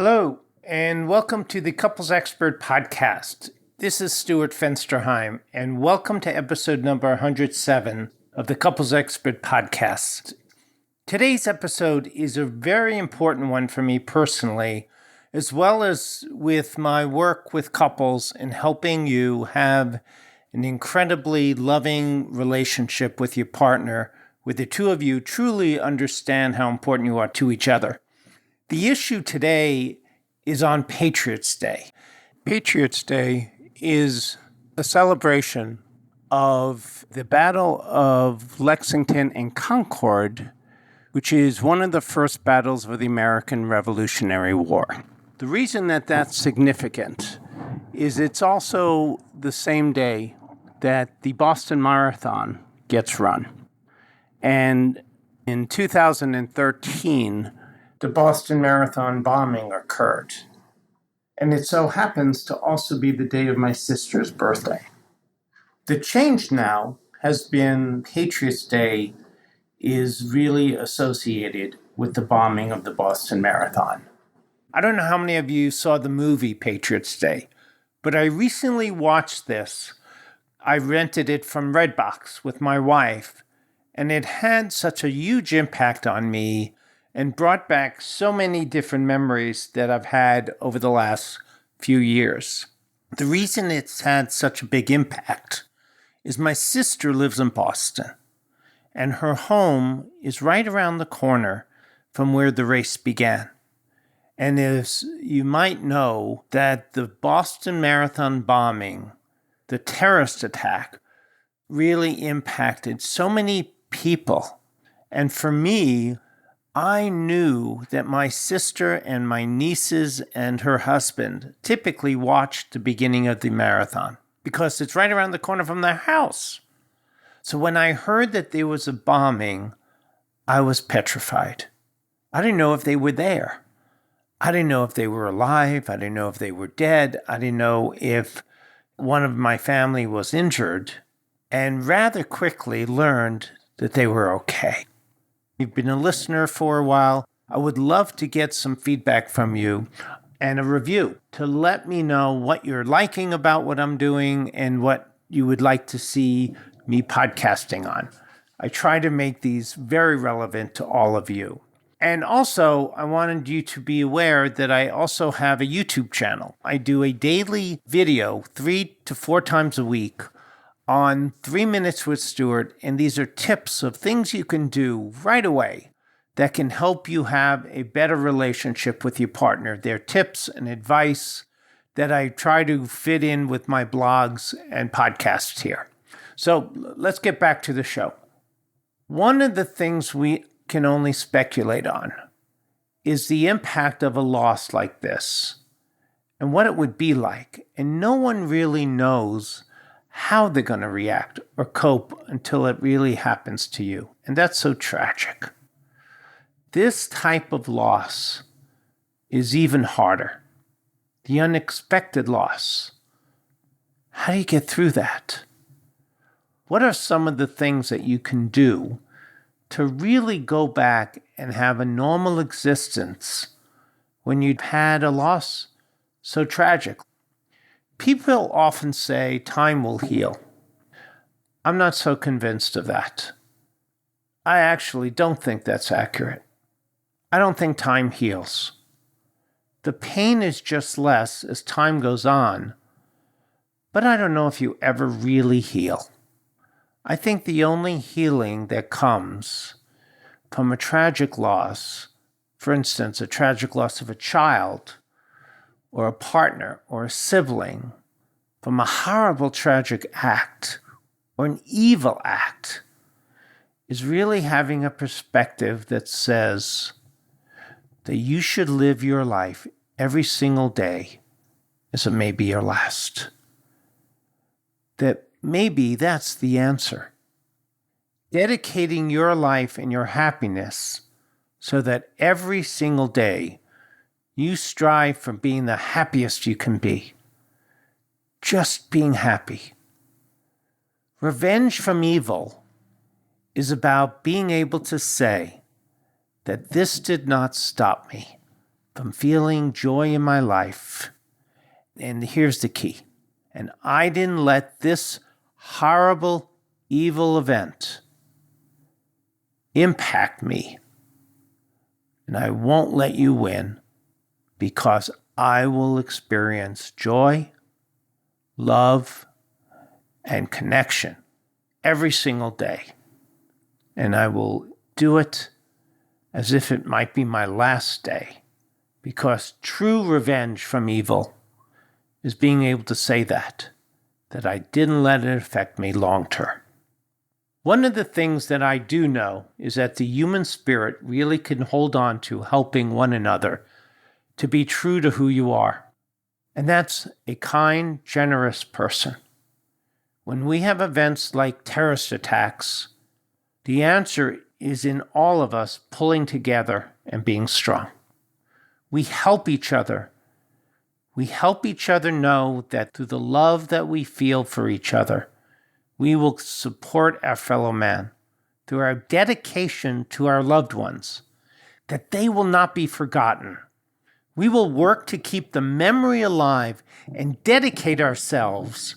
Hello, and welcome to the Couples Expert Podcast. This is Stuart Fensterheim, and welcome to episode number 107 of the Couples Expert Podcast. Today's episode is a very important one for me personally, as well as with my work with couples and helping you have an incredibly loving relationship with your partner, where the two of you truly understand how important you are to each other. The issue today is on Patriots Day. Patriots Day is a celebration of the Battle of Lexington and Concord, which is one of the first battles of the American Revolutionary War. The reason that that's significant is it's also the same day that the Boston Marathon gets run. And in 2013, the Boston Marathon bombing occurred. And it so happens to also be the day of my sister's birthday. The change now has been Patriots Day is really associated with the bombing of the Boston Marathon. I don't know how many of you saw the movie Patriots Day, but I recently watched this. I rented it from Redbox with my wife, and it had such a huge impact on me and brought back so many different memories that I've had over the last few years. The reason it's had such a big impact is my sister lives in Boston, and her home is right around the corner from where the race began. And as you might know, that the Boston Marathon bombing, the terrorist attack, really impacted so many people. And for me, I knew that my sister and my nieces and her husband typically watched the beginning of the marathon because it's right around the corner from their house. So when I heard that there was a bombing, I was petrified. I didn't know if they were there. I didn't know if they were alive. I didn't know if they were dead. I didn't know if one of my family was injured, and rather quickly learned that they were okay. You've been a listener for a while. I would love to get some feedback from you and a review to let me know what you're liking about what I'm doing and what you would like to see me podcasting on. I try to make these very relevant to all of you. And also, I wanted you to be aware that I also have a YouTube channel. I do a daily video 3 to 4 times a week on 3 Minutes with Stuart, and these are tips of things you can do right away that can help you have a better relationship with your partner. They're tips and advice that I try to fit in with my blogs and podcasts here. So let's get back to the show. One of the things we can only speculate on is the impact of a loss like this and what it would be like. And no one really knows how they're going to react or cope until it really happens to you. And that's so tragic. This type of loss is even harder. The unexpected loss. How do you get through that? What are some of the things that you can do to really go back and have a normal existence when you've had a loss so tragic? People often say time will heal. I'm not so convinced of that. I actually don't think that's accurate. I don't think time heals. The pain is just less as time goes on, but I don't know if you ever really heal. I think the only healing that comes from a tragic loss, for instance, a tragic loss of a child, or a partner, or a sibling, from a horrible tragic act, or an evil act, is really having a perspective that says that you should live your life every single day as it may be your last. That maybe that's the answer. Dedicating your life and your happiness so that every single day you strive for being the happiest you can be. Just being happy. Revenge from evil is about being able to say that this did not stop me if I'm feeling joy in my life, and here's the key, and I didn't let this horrible, evil event impact me, and I won't let you win, because I will experience joy, love, and connection every single day. And I will do it as if it might be my last day, because true revenge from evil is being able to say that I didn't let it affect me long term. One of the things that I do know is that the human spirit really can hold on to helping one another to be true to who you are. And that's a kind, generous person. When we have events like terrorist attacks, the answer is in all of us pulling together and being strong. We help each other. We help each other know that through the love that we feel for each other, we will support our fellow man through our dedication to our loved ones, that they will not be forgotten. We will work to keep the memory alive and dedicate ourselves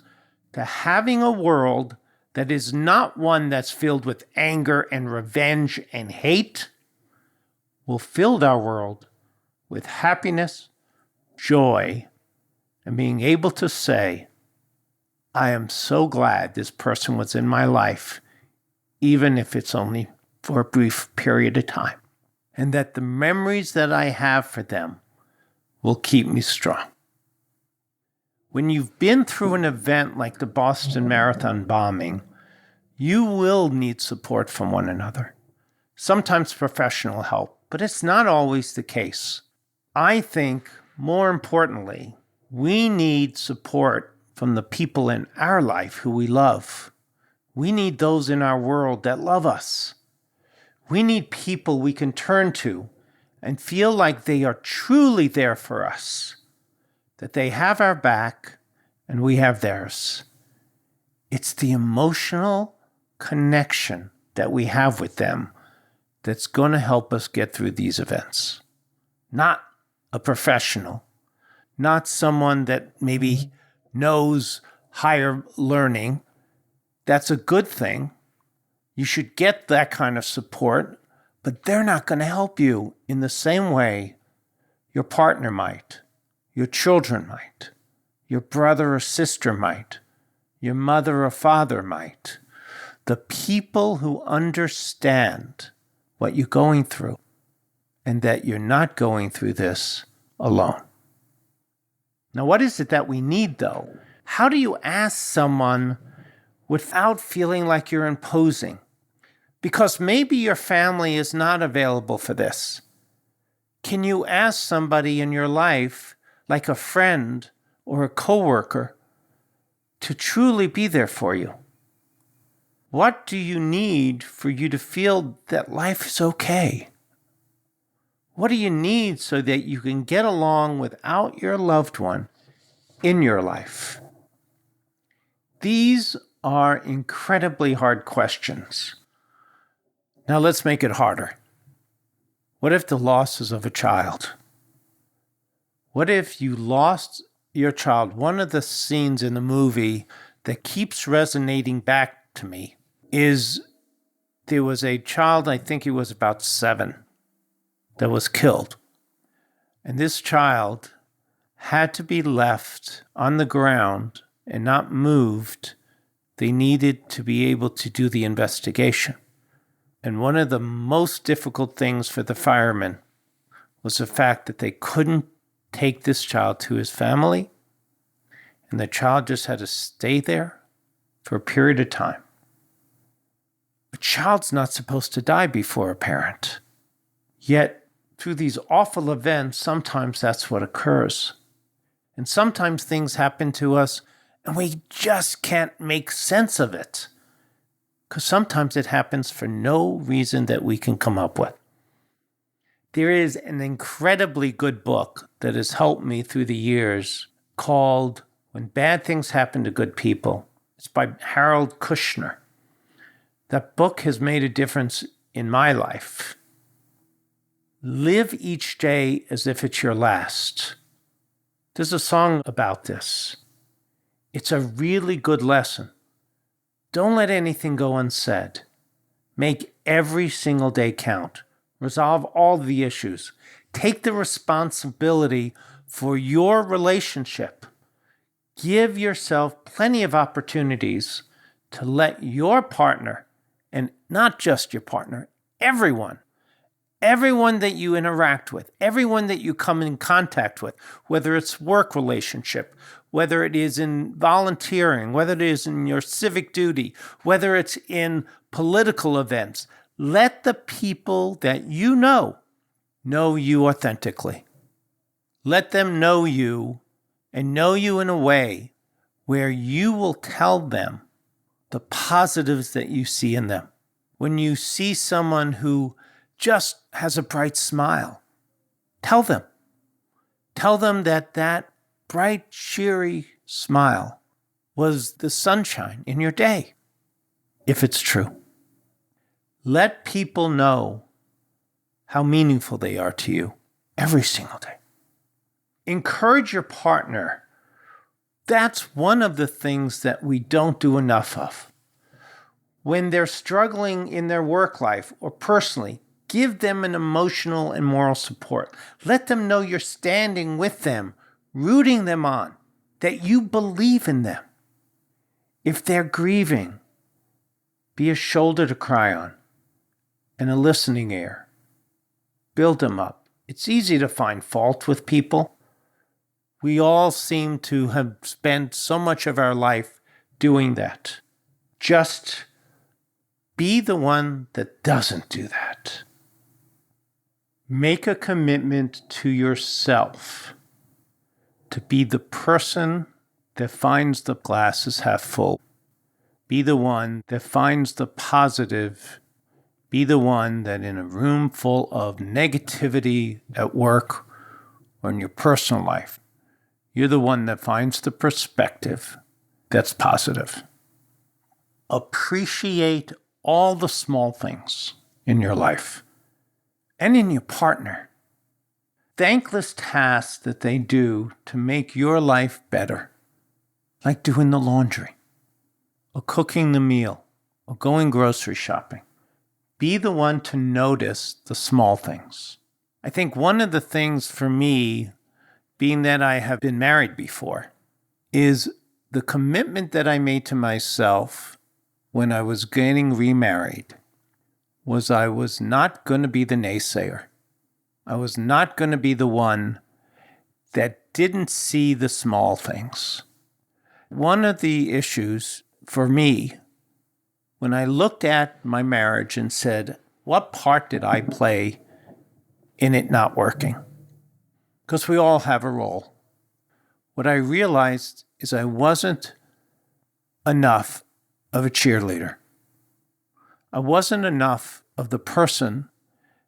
to having a world that is not one that's filled with anger and revenge and hate. We'll fill our world with happiness, joy, and being able to say, I am so glad this person was in my life, even if it's only for a brief period of time, and that the memories that I have for them will keep me strong. When you've been through an event like the Boston Marathon bombing, you will need support from one another, sometimes professional help, but it's not always the case. I think, more importantly, we need support from the people in our life who we love. We need those in our world that love us. We need people we can turn to and feel like they are truly there for us, that they have our back and we have theirs. It's the emotional connection that we have with them that's going to help us get through these events. Not a professional, not someone that maybe knows higher learning. That's a good thing. You should get that kind of support, but they're not going to help you in the same way your partner might, your children might, your brother or sister might, your mother or father might. The people who understand what you're going through and that you're not going through this alone. Now, what is it that we need, though? How do you ask someone without feeling like you're imposing? Because maybe your family is not available for this. Can you ask somebody in your life, like a friend or a coworker, to truly be there for you? What do you need for you to feel that life is okay? What do you need so that you can get along without your loved one in your life? These are incredibly hard questions. Now let's make it harder. What if the loss is of a child? What if you lost your child? One of the scenes in the movie that keeps resonating back to me is there was a child, I think he was about 7, that was killed. And this child had to be left on the ground and not moved. They needed to be able to do the investigation. And one of the most difficult things for the firemen was the fact that they couldn't take this child to his family, and the child just had to stay there for a period of time. A child's not supposed to die before a parent. Yet, through these awful events, sometimes that's what occurs. And sometimes things happen to us, and we just can't make sense of it. Because sometimes it happens for no reason that we can come up with. There is an incredibly good book that has helped me through the years called When Bad Things Happen to Good People. It's by Harold Kushner. That book has made a difference in my life. Live each day as if it's your last. There's a song about this. It's a really good lesson. Don't let anything go unsaid. Make every single day count. Resolve all the issues. Take the responsibility for your relationship. Give yourself plenty of opportunities to let your partner, and not just your partner, everyone that you interact with, everyone that you come in contact with, whether it's work relationship, whether it is in volunteering, whether it is in your civic duty, whether it's in political events, let the people that you know you authentically. Let them know you and know you in a way where you will tell them the positives that you see in them. When you see someone who just has a bright smile, tell them. Tell them that that bright, cheery smile was the sunshine in your day, if it's true. Let people know how meaningful they are to you every single day. Encourage your partner. That's one of the things that we don't do enough of. When they're struggling in their work life or personally, give them an emotional and moral support. Let them know you're standing with them, rooting them on, that you believe in them. If they're grieving, be a shoulder to cry on and a listening ear. Build them up. It's easy to find fault with people. We all seem to have spent so much of our life doing that. Just be the one that doesn't do that. Make a commitment to yourself to be the person that finds the glass is half full. Be the one that finds the positive. Be the one that in a room full of negativity at work or in your personal life, you're the one that finds the perspective that's positive. Appreciate all the small things in your life and in your partner. Thankless tasks that they do to make your life better, like doing the laundry, or cooking the meal, or going grocery shopping. Be the one to notice the small things. I think one of the things for me, being that I have been married before, is the commitment that I made to myself when I was getting remarried was I was not going to be the naysayer. I was not going to be the one that didn't see the small things. One of the issues for me, when I looked at my marriage and said, what part did I play in it not working? Because we all have a role. What I realized is I wasn't enough of a cheerleader. I wasn't enough of the person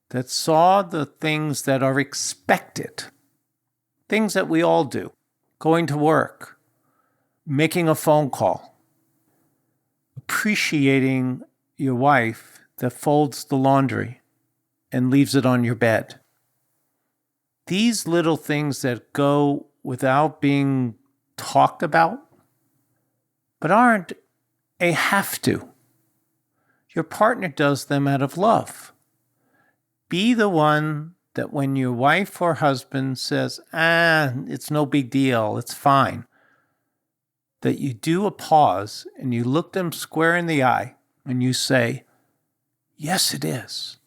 that saw the things that are expected, things that we all do, going to work, making a phone call, appreciating your wife that folds the laundry and leaves it on your bed. These little things that go without being talked about, but aren't a have to. Your partner does them out of love. Be the one that when your wife or husband says, it's no big deal, it's fine, that you do a pause and you look them square in the eye and you say, yes, it is.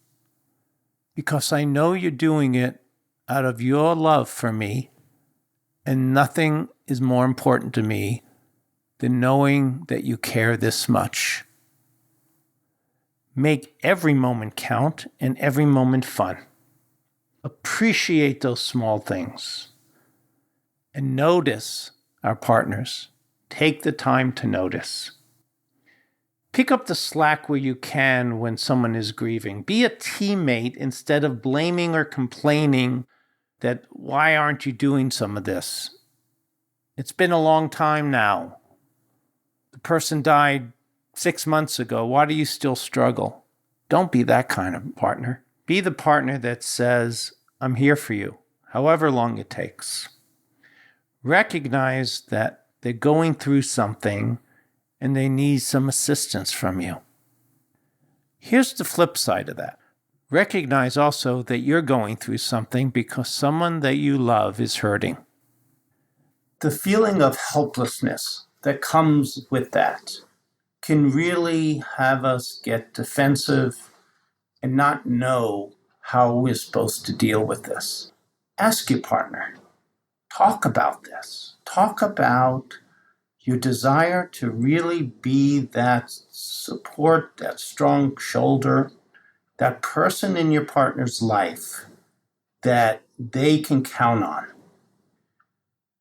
Because I know you're doing it out of your love for me, and nothing is more important to me than knowing that you care this much. Make every moment count and every moment fun. Appreciate those small things. And notice our partners. Take the time to notice. Pick up the slack where you can when someone is grieving. Be a teammate instead of blaming or complaining that why aren't you doing some of this? It's been a long time now. The person died 6 months ago. Why do you still struggle? Don't be that kind of partner. Be the partner that says, I'm here for you, however long it takes. Recognize that they're going through something and they need some assistance from you. Here's the flip side of that. Recognize also that you're going through something because someone that you love is hurting. The feeling of helplessness that comes with that can really have us get defensive and not know how we're supposed to deal with this. Ask your partner. Talk about this. Talk about your desire to really be that support, that strong shoulder, that person in your partner's life that they can count on.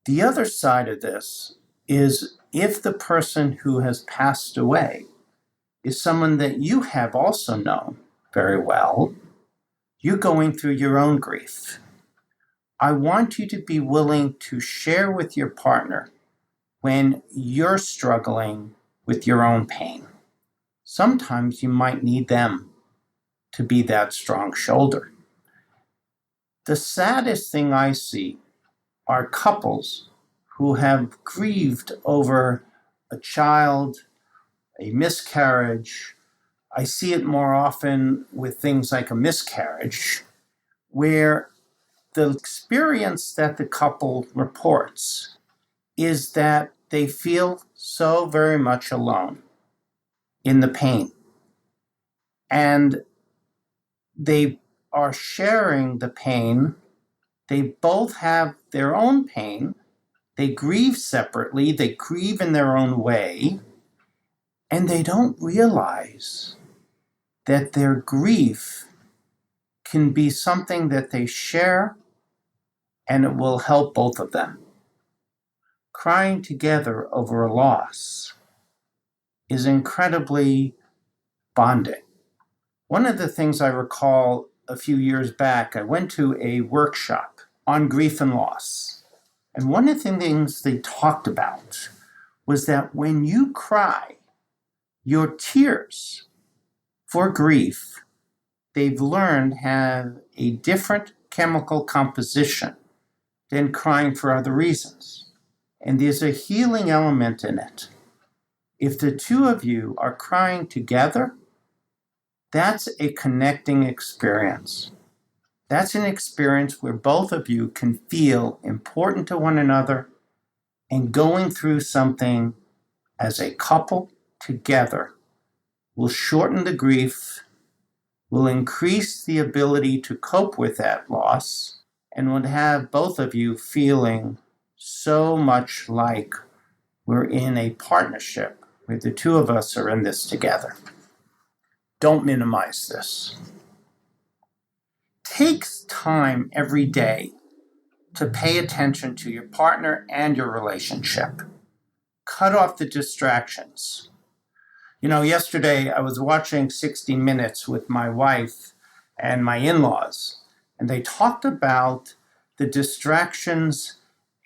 The other side of this is if the person who has passed away is someone that you have also known very well, you're going through your own grief. I want you to be willing to share with your partner when you're struggling with your own pain. Sometimes you might need them to be that strong shoulder. The saddest thing I see are couples who have grieved over a child, a miscarriage. I see it more often with things like a miscarriage, where the experience that the couple reports is that they feel so very much alone in the pain. And they are sharing the pain. They both have their own pain. They grieve separately. They grieve in their own way. And they don't realize that their grief can be something that they share and it will help both of them. Crying together over a loss is incredibly bonding. One of the things I recall a few years back, I went to a workshop on grief and loss. And one of the things they talked about was that when you cry, your tears for grief, they've learned have a different chemical composition than crying for other reasons. And there's a healing element in it. If the two of you are crying together, that's a connecting experience. That's an experience where both of you can feel important to one another and going through something as a couple together will shorten the grief, will increase the ability to cope with that loss, and would have both of you feeling so much like we're in a partnership where the two of us are in this together. Don't minimize this. Take time every day to pay attention to your partner and your relationship. Cut off the distractions. Yesterday I was watching 60 Minutes with my wife and my in-laws, and they talked about the distractions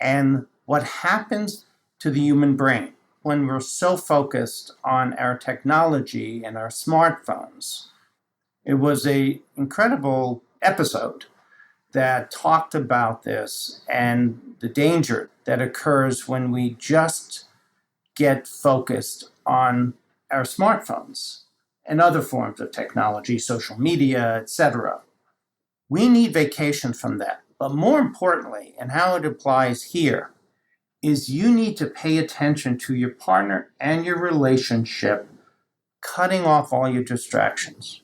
and what happens to the human brain when we're so focused on our technology and our smartphones. It was an incredible episode that talked about this and the danger that occurs when we just get focused on our smartphones and other forms of technology, social media, etc. We need vacation from that. But more importantly, and how it applies here, is you need to pay attention to your partner and your relationship, cutting off all your distractions.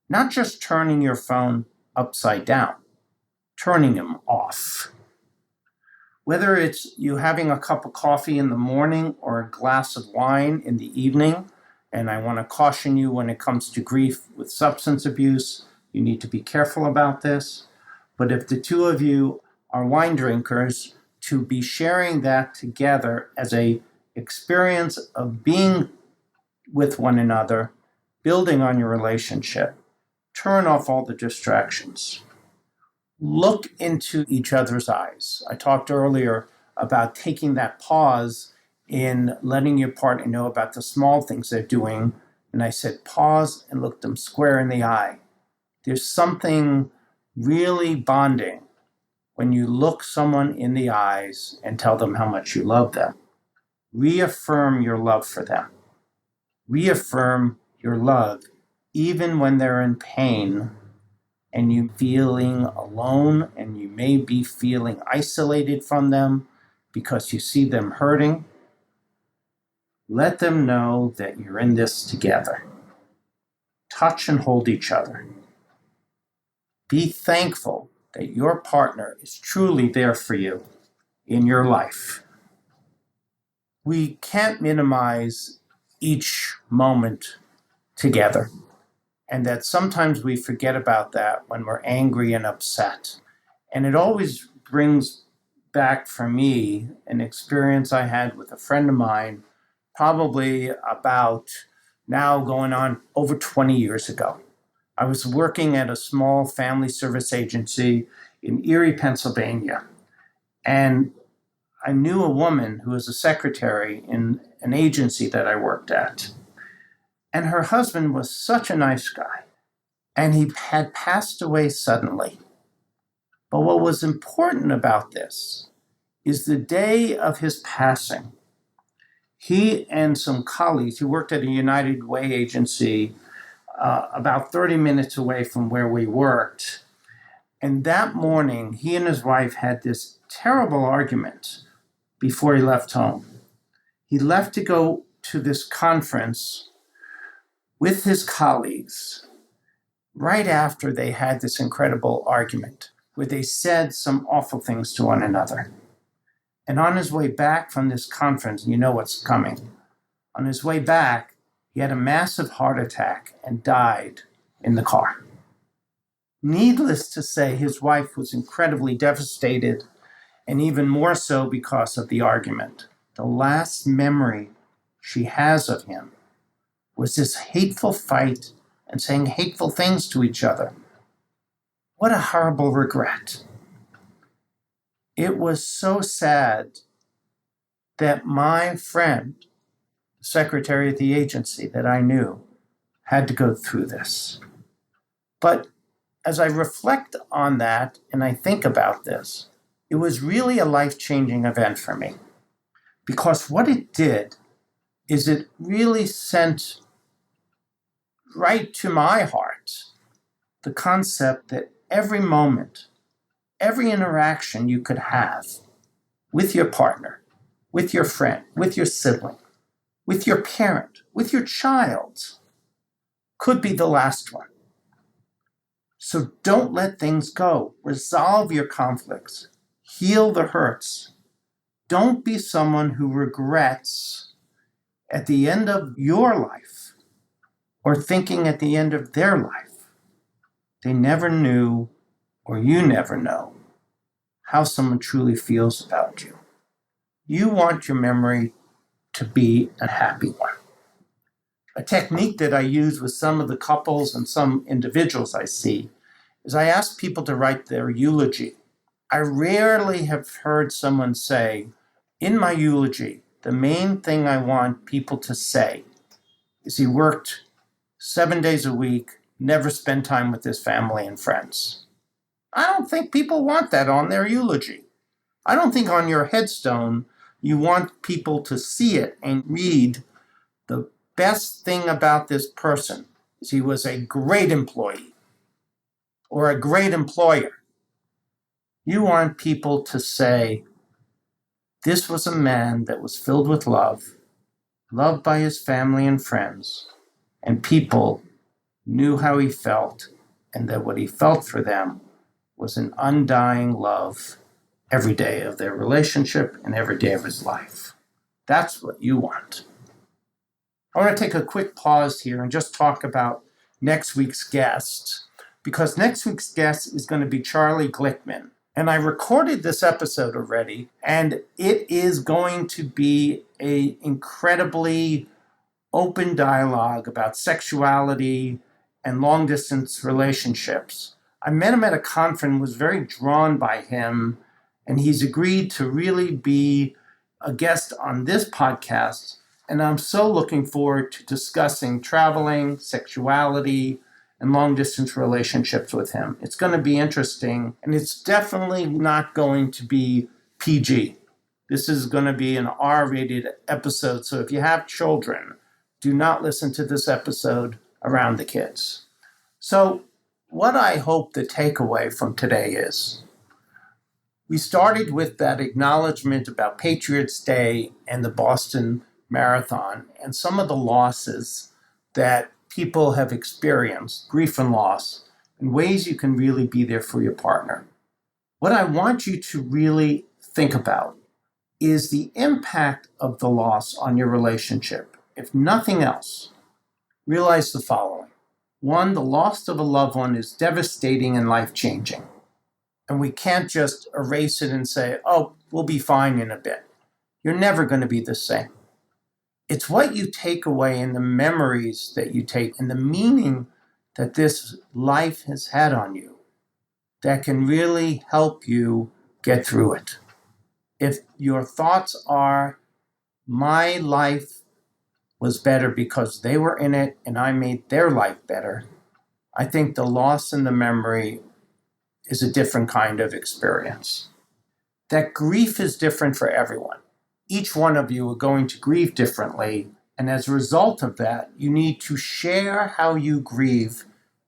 Not just turning your phone upside down, turning them off. Whether it's you having a cup of coffee in the morning or a glass of wine in the evening, and I want to caution you when it comes to grief with substance abuse, you need to be careful about this. But if the two of you are wine drinkers, to be sharing that together as a experience of being with one another, building on your relationship, turn off all the distractions. Look into each other's eyes. I talked earlier about taking that pause in letting your partner know about the small things they're doing. And I said, pause and look them square in the eye There's something really bonding when you look someone in the eyes and tell them how much you love them. Reaffirm your love for them. Reaffirm your love even when they're in pain and you feeling alone and you may be feeling isolated from them because you see them hurting. Let them know that you're in this together. Touch and hold each other. Be thankful that your partner is truly there for you in your life. We can't minimize each moment together, and that sometimes we forget about that when we're angry and upset. And it always brings back for me an experience I had with a friend of mine, probably about now going on over 20 years ago. I was working at a small family service agency in Erie, Pennsylvania, and I knew a woman who was a secretary in an agency that I worked at. And her husband was such a nice guy, and he had passed away suddenly. But what was important about this is the day of his passing, he and some colleagues, he worked at a United Way agency about 30 minutes away from where we worked. And that morning, he and his wife had this terrible argument before he left home. He left to go to this conference with his colleagues right after they had this incredible argument where they said some awful things to one another. And on his way back from this conference, and you know what's coming, on his way back, he had a massive heart attack and died in the car. Needless to say, his wife was incredibly devastated, and even more so because of the argument. The last memory she has of him was this hateful fight and saying hateful things to each other. What a horrible regret. It was so sad that my friend, the secretary at the agency that I knew, had to go through this. But as I reflect on that and I think about this, it was really a life-changing event for me. Because what it did is it really sent right to my heart the concept that every moment, every interaction you could have with your partner, with your friend, with your sibling, with your parent, with your child, could be the last one. So don't let things go. Resolve your conflicts. Heal the hurts. Don't be someone who regrets at the end of your life or thinking at the end of their life. They never knew, or you never know, how someone truly feels about you. You want your memory to be a happy one. A technique that I use with some of the couples and some individuals I see is I ask people to write their eulogy. I rarely have heard someone say, in my eulogy, the main thing I want people to say is he worked 7 days a week, never spent time with his family and friends. I don't think people want that on their eulogy. I don't think on your headstone you want people to see it and read the best thing about this person is he was a great employee or a great employer. You want people to say, this was a man that was filled with love, loved by his family and friends, and people knew how he felt, and that what he felt for them was an undying love every day of their relationship and every day of his life. That's what you want. I want to take a quick pause here and just talk about next week's guest, because next week's guest is going to be Charlie Glickman. And I recorded this episode already, and it is going to be an incredibly open dialogue about sexuality and long-distance relationships. I met him at a conference, was very drawn by him, and he's agreed to really be a guest on this podcast. And I'm so looking forward to discussing traveling, sexuality, and long-distance relationships with him. It's going to be interesting, and it's definitely not going to be PG. This is going to be an R-rated episode, so if you have children, do not listen to this episode around the kids. So what I hope the takeaway from today is, we started with that acknowledgement about Patriots Day and the Boston Marathon and some of the losses that people have experienced, grief and loss, and ways you can really be there for your partner. What I want you to really think about is the impact of the loss on your relationship. If nothing else, realize the following. One, the loss of a loved one is devastating and life-changing. And we can't just erase it and say, oh, we'll be fine in a bit. You're never going to be the same. It's what you take away and the memories that you take and the meaning that this life has had on you that can really help you get through it. If your thoughts are, my life was better because they were in it and I made their life better, I think the loss and the memory is a different kind of experience. That grief is different for everyone. Each one of you are going to grieve differently, and as a result of that, you need to share how you grieve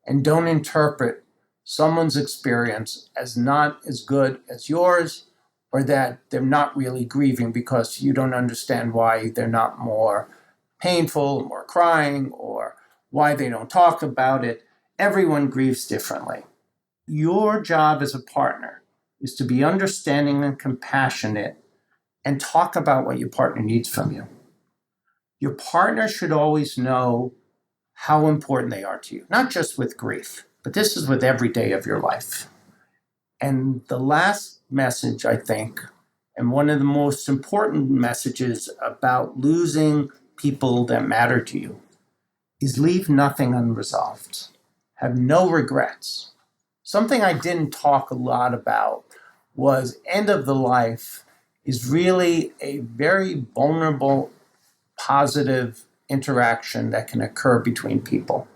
and don't interpret someone's experience as not as good as yours, or that they're not really grieving because you don't understand why they're not more painful, more crying, or why they don't talk about it. Everyone grieves differently. Your job as a partner is to be understanding and compassionate and talk about what your partner needs from you. Your partner should always know how important they are to you, not just with grief, but this is with every day of your life. And the last message, I think, and one of the most important messages about losing people that matter to you, is leave nothing unresolved. Have no regrets. Something I didn't talk a lot about was end of the life is really a very vulnerable, positive interaction that can occur between people.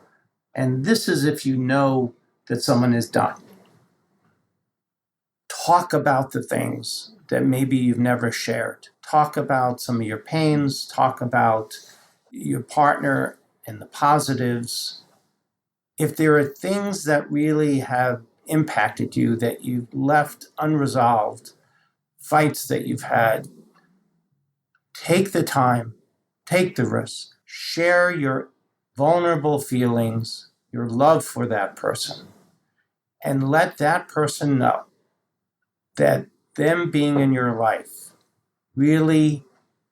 And this is if you know that someone is done. Talk about the things that maybe you've never shared. Talk about some of your pains. Talk about your partner and the positives. If there are things that really have impacted you that you've left unresolved, fights that you've had, take the time, take the risk, share your vulnerable feelings, your love for that person, and let that person know that them being in your life really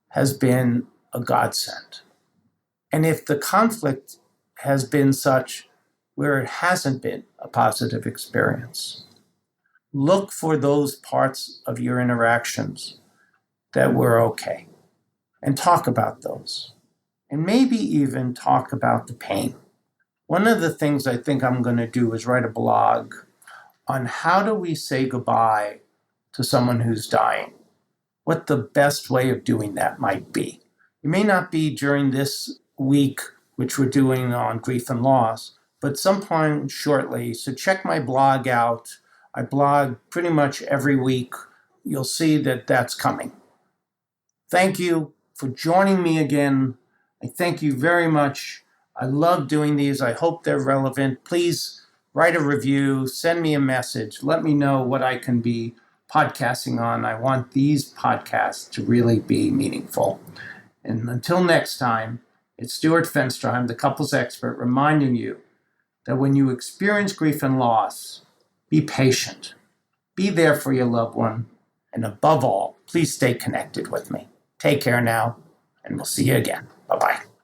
has been a godsend. And if the conflict has been such where it hasn't been a positive experience, look for those parts of your interactions that were okay and talk about those. And maybe even talk about the pain. One of the things I think I'm going to do is write a blog on how do we say goodbye to someone who's dying. What the best way of doing that might be. It may not be during this week, which we're doing on grief and loss, but sometime shortly. So check my blog out. I blog pretty much every week. You'll see that that's coming. Thank you for joining me again. I thank you very much. I love doing these. I hope they're relevant. Please write a review, send me a message. Let me know what I can be podcasting on. I want these podcasts to really be meaningful. And until next time, it's Stuart Fenstra, the Couples Expert, reminding you that when you experience grief and loss, be patient. Be there for your loved one. And above all, please stay connected with me. Take care now, and we'll see you again. Bye-bye.